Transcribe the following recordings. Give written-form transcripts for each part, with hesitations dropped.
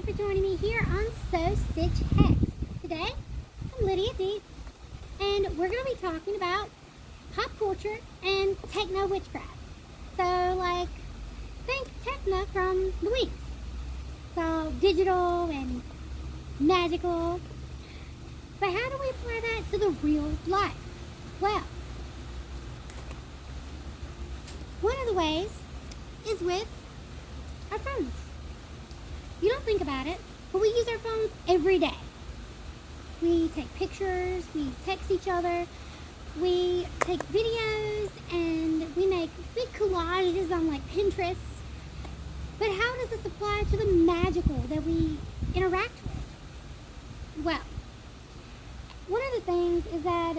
for joining me here on So Stitch Hex. Today, I'm Lydia Deets, and we're going to be talking about pop culture and Techno-Witchcraft. So, like, think Techno from the Weeks. So, digital and magical. But how do we apply that to the real life? Well, one of the ways is with our phones. You don't think about it, but we use our phones every day. We take pictures, we text each other, we take videos, and we make big collages on like Pinterest. But how does this apply to the magical that we interact with? Well, one of the things is that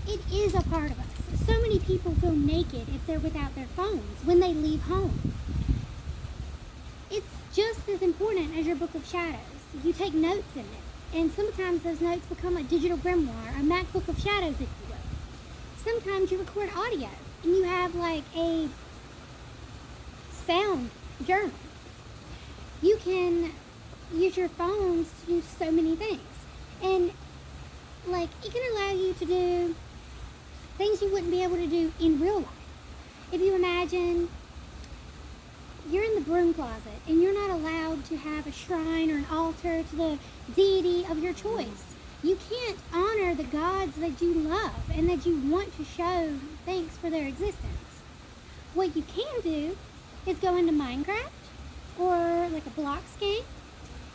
it is a part of us. So many people feel naked if they're without their phones when they leave home. It's just as important as your book of shadows. You take notes in it, and sometimes those notes become a digital grimoire, a MacBook of shadows, if you will. Sometimes you record audio, and you have like a sound journal. You can use your phones to do so many things, and like it can allow you to do things you wouldn't be able to do in real life. If you imagine you're in the broom closet and you're not allowed to have a shrine or an altar to the deity of your choice. You can't honor the gods that you love and that you want to show thanks for their existence. What you can do is go into Minecraft or like a blocks game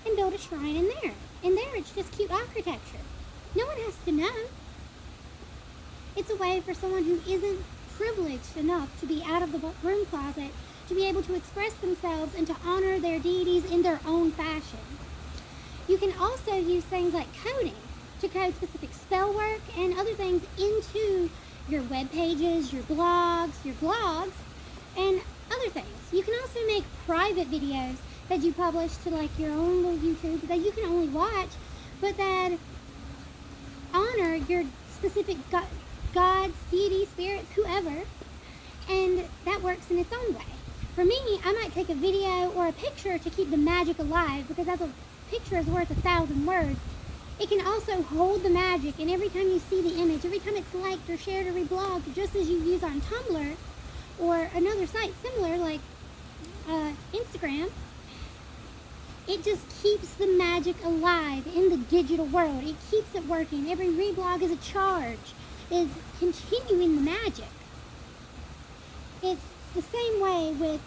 and build a shrine in there. In there it's just cute architecture. No one has to know. It's a way for someone who isn't privileged enough to be out of the broom closet to be able to express themselves and to honor their deities in their own fashion. You can also use things like coding to code specific spell work and other things into your web pages, your blogs, your vlogs, and other things. You can also make private videos that you publish to like your own little YouTube that you can only watch, but that honor your specific gods, deities, spirits, whoever, and that works in its own way. For me, I might take a video or a picture to keep the magic alive, because as a picture is worth 1,000 words, it can also hold the magic, and every time you see the image, every time it's liked or shared or reblogged, just as you use on Tumblr or another site similar like Instagram, it just keeps the magic alive in the digital world. It keeps it working. Every reblog is a charge, is continuing the magic. It's the same way with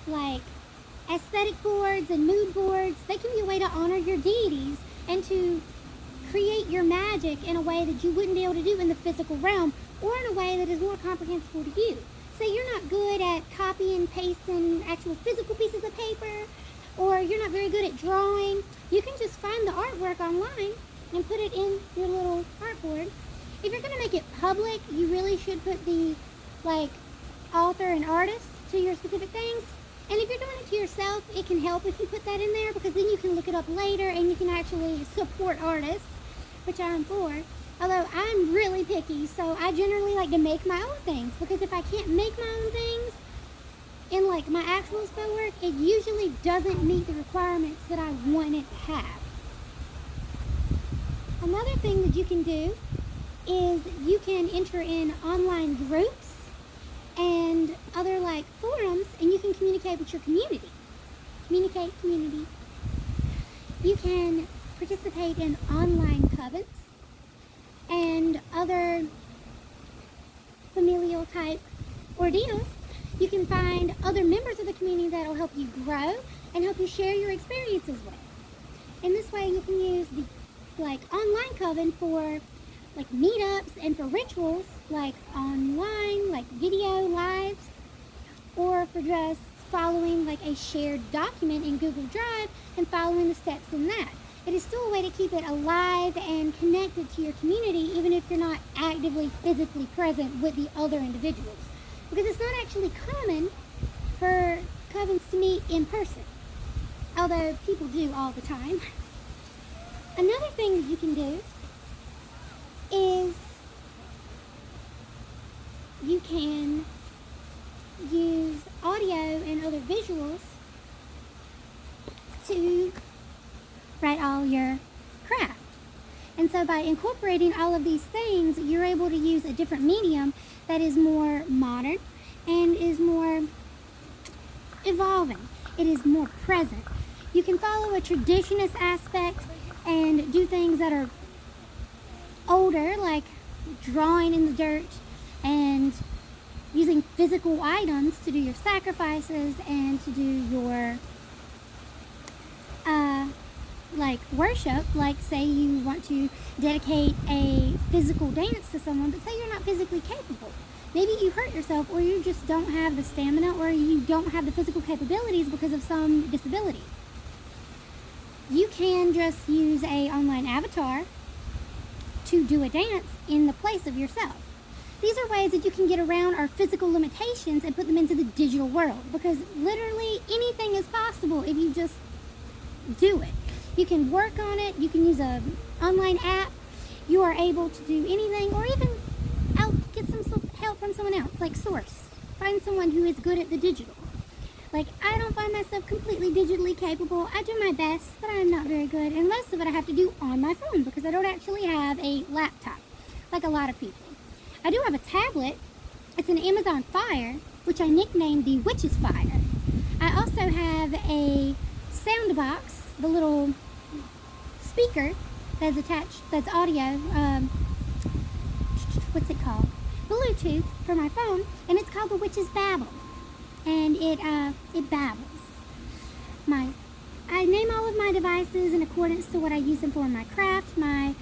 like aesthetic boards and mood boards. They can be a way to honor your deities and to create your magic in a way that you wouldn't be able to do in the physical realm, or in a way that is more comprehensible to you. Say you're not good at copy and pasting actual physical pieces of paper, or you're not very good at drawing, you can just find the artwork online and put it in your little artboard. If you're going to make it public, you really should put the like author and artist to your specific things. And if you're doing it to yourself, it can help if you put that in there, because then you can look it up later and you can actually support artists, which I'm for. Although I'm really picky, so I generally like to make my own things, because if I can't make my own things in like my actual spell work, it usually doesn't meet the requirements that I want it to have. Another thing that you can do is you can enter in online groups and other like forums, and you can communicate with your community. Community. You can participate in online covens and other familial type ordeals. You can find other members of the community that will help you grow and help you share your experiences with. In this way, you can use the like online coven for like meetups and for rituals, like online, like video lives, or for just following like a shared document in Google Drive and following the steps in that. It is still a way to keep it alive and connected to your community, even if you're not actively physically present with the other individuals. Because it's not actually common for covens to meet in person, although people do all the time. Another thing that you can do is you can use audio and other visuals to write all your craft. And so by incorporating all of these things, you're able to use a different medium that is more modern and is more evolving. It is more present. You can follow a traditionist aspect and do things that are older, like drawing in the dirt and using physical items to do your sacrifices and to do your like worship. Like say you want to dedicate a physical dance to someone, but say you're not physically capable. Maybe you hurt yourself, or you just don't have the stamina, or you don't have the physical capabilities because of some disability. You can just use a online avatar to do a dance in the place of yourself. These are ways that you can get around our physical limitations and put them into the digital world, because literally anything is possible if you just do it. You can work on it, you can use an online app, you are able to do anything, or even get some help from someone else, like source. Find someone who is good at the digital. Like, I don't find myself completely digitally capable. I do my best, but I'm not very good, and most of it I have to do on my phone because I don't actually have a laptop, like a lot of people. I do have a tablet. It's an Amazon Fire, which I nicknamed the Witch's Fire. I also have a sound box, the little speaker that's attached, that's audio, what's it called? Bluetooth for my phone, and it's called the Witch's Babble, and it babbles. I name all of my devices in accordance to what I use them for in my craft. My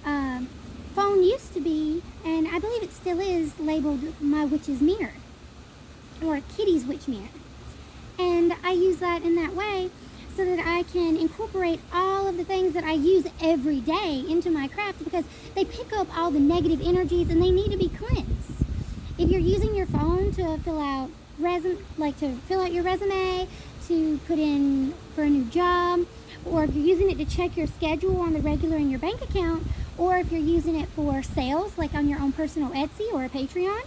phone used to be, and I believe it still is, labeled my witch's mirror, or Kitty's witch mirror, and I use that in that way so that I can incorporate all of the things that I use every day into my craft, because they pick up all the negative energies and they need to be cleansed. If you're using your phone to fill out your resume, to put in for a new job, or if you're using it to check your schedule on the regular in your bank account, or if you're using it for sales, like on your own personal Etsy or a Patreon,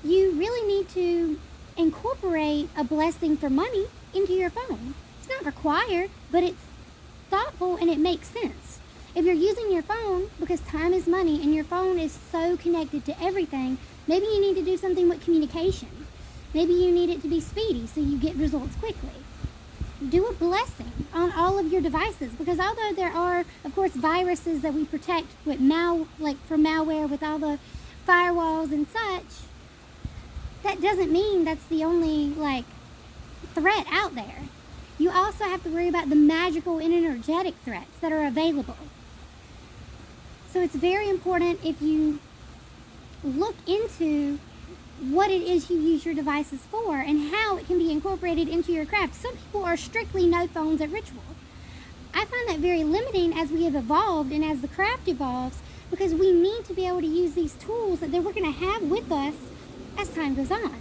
you really need to incorporate a blessing for money into your phone. It's not required, but it's thoughtful and it makes sense. If you're using your phone, because time is money and your phone is so connected to everything, maybe you need to do something with communication. Maybe you need it to be speedy so you get results quickly. Do a blessing on all of your devices, because although there are, of course, viruses that we protect with for malware with all the firewalls and such, that doesn't mean that's the only threat out there. You also have to worry about the magical and energetic threats that are available. So it's very important, if you look into what it is you use your devices for and how it can be incorporated into your craft. Some people are strictly no phones at ritual. I find that very limiting as we have evolved and as the craft evolves, because we need to be able to use these tools that we're going to have with us as time goes on.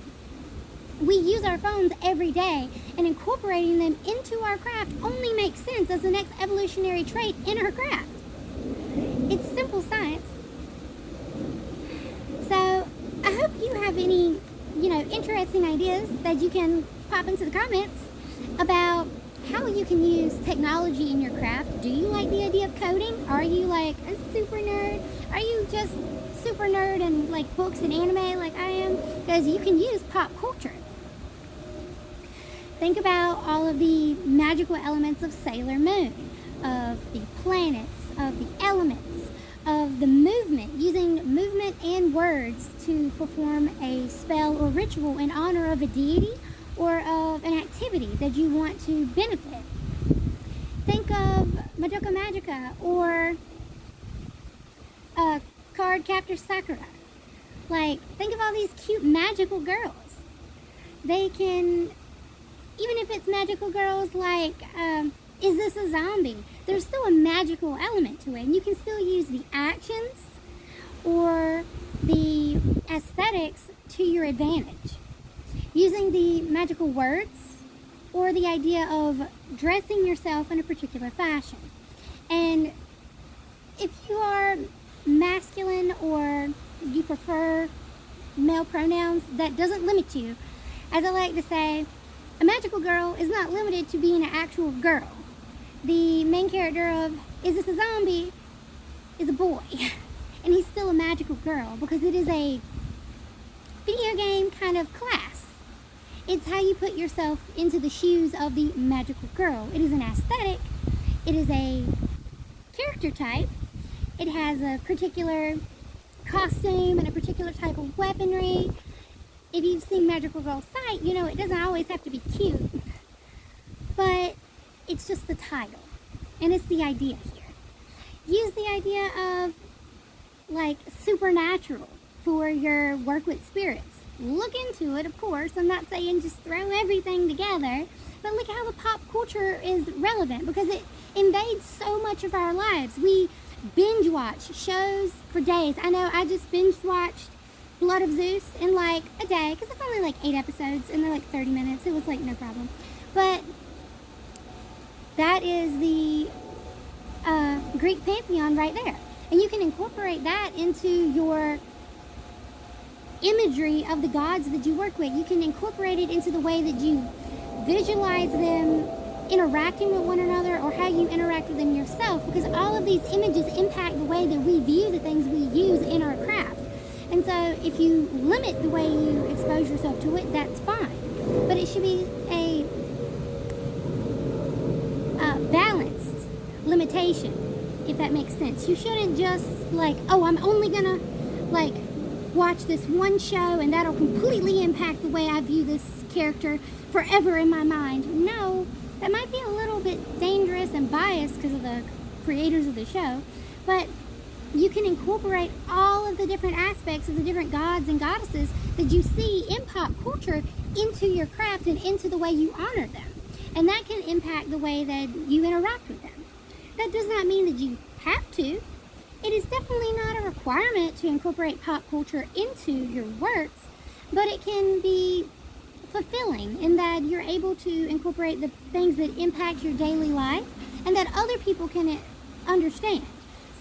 We use our phones every day, and incorporating them into our craft only makes sense as the next evolutionary trait in our craft. It's simple science. So I hope you have any, interesting ideas that you can pop into the comments about how you can use technology in your craft. Do you like the idea of coding? Are you like a super nerd? Are you just super nerd and like books and anime like I am? Because you can use pop culture. Think about all of the magical elements of Sailor Moon, of the planets, of the elements, of the movement, using movement and words to perform a spell or ritual in honor of a deity or of an activity that you want to benefit. Think of Madoka Magica or Card Captor Sakura. Think of all these cute magical girls. They can, even if it's magical girls Is This a Zombie? There's still a magical element to it, and you can still use the actions or the aesthetics to your advantage. Using the magical words or the idea of dressing yourself in a particular fashion. And if you are masculine or you prefer male pronouns, that doesn't limit you. As I like to say, a magical girl is not limited to being an actual girl. The main character of Is This a Zombie is a boy. And he's still a magical girl because it is a video game kind of class. It's how you put yourself into the shoes of the magical girl. It is an aesthetic. It is a character type. It has a particular costume and a particular type of weaponry. If you've seen Magical Girl Sight, you know it doesn't always have to be cute. But it's just the title. And it's the idea here. Use the idea of like supernatural for your work with spirits. Look into it, of course. I'm not saying just throw everything together, but look how the pop culture is relevant because it invades so much of our lives. We binge watch shows for days. I know I just binge watched Blood of Zeus in like a day because it's only like 8 episodes and they're like 30 minutes. It was like no problem. But that is the Greek pantheon right there. And you can incorporate that into your imagery of the gods that you work with. You can incorporate it into the way that you visualize them interacting with one another or how you interact with them yourself, because all of these images impact the way that we view the things we use in our craft. And so if you limit the way you expose yourself to it, that's fine. But it should be a balanced limitation, if that makes sense. You shouldn't just like, oh, I'm only gonna like watch this one show and that'll completely impact the way I view this character forever in my mind. No, that might be a little bit dangerous and biased because of the creators of the show, but you can incorporate all of the different aspects of the different gods and goddesses that you see in pop culture into your craft and into the way you honor them. And that can impact the way that you interact with them. That does not mean that you have to. It is definitely not a requirement to incorporate pop culture into your works, but it can be fulfilling in that you're able to incorporate the things that impact your daily life and that other people can understand.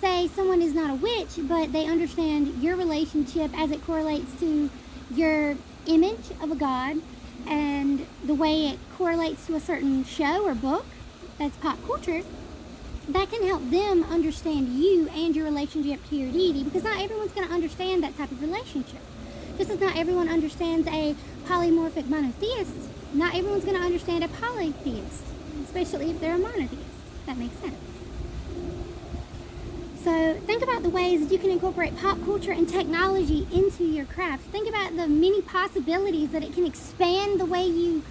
Say someone is not a witch, but they understand your relationship as it correlates to your image of a god and the way it correlates to a certain show or book that's pop culture. That can help them understand you and your relationship to your deity, because not everyone's going to understand that type of relationship. Just as not everyone understands a polymorphic monotheist, not everyone's going to understand a polytheist, especially if they're a monotheist. That makes sense. So think about the ways that you can incorporate pop culture and technology into your craft. Think about the many possibilities that it can expand the way you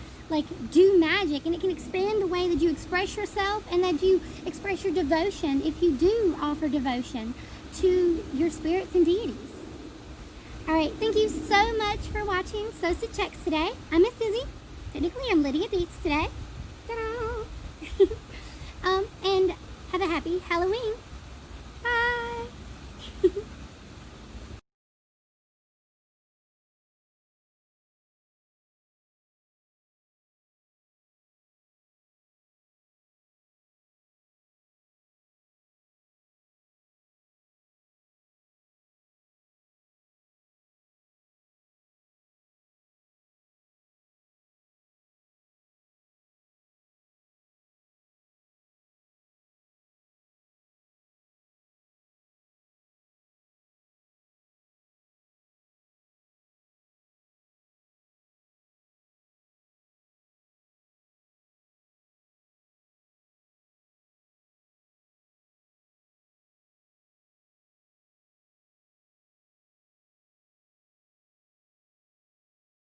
do magic, and it can expand the way that you express yourself and that you express your devotion, if you do offer devotion to your spirits and deities. Alright, thank you so much for watching Sosa Checks today. I'm Miss Susie. Technically I'm Lydia Beats today.